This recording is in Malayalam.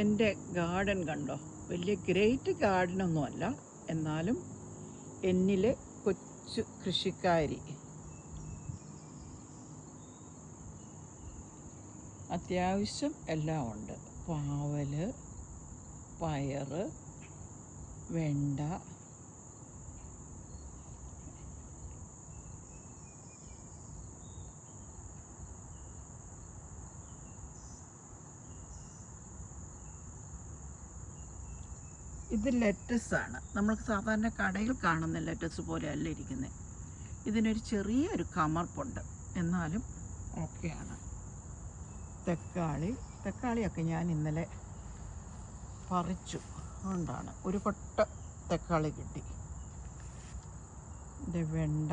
എൻ്റെ ഗാർഡൻ കണ്ടോ, വലിയ ഗ്രേറ്റ് ഗാർഡനൊന്നുമല്ല, എന്നാലും എന്നിലെ കൊച്ചു കൃഷിക്കാരി. അത്യാവശ്യം എല്ലാം ഉണ്ട്. പാവൽ, പയറ്, വെണ്ട, ഇത് ലെറ്റസാണ്. നമ്മൾ സാധാരണ കടയിൽ കാണുന്ന ലെറ്റസ് പോലെ അല്ല ഇരിക്കുന്നത്. ഇതിനൊരു ചെറിയൊരു കമർപ്പുണ്ട്, എന്നാലും ഓക്കെയാണ്. തക്കാളിയൊക്കെ ഞാൻ ഇന്നലെ പറിച്ചു, അതുകൊണ്ടാണ് ഒരു കൊട്ട തക്കാളി കിട്ടി. ഇത് വെണ്ട,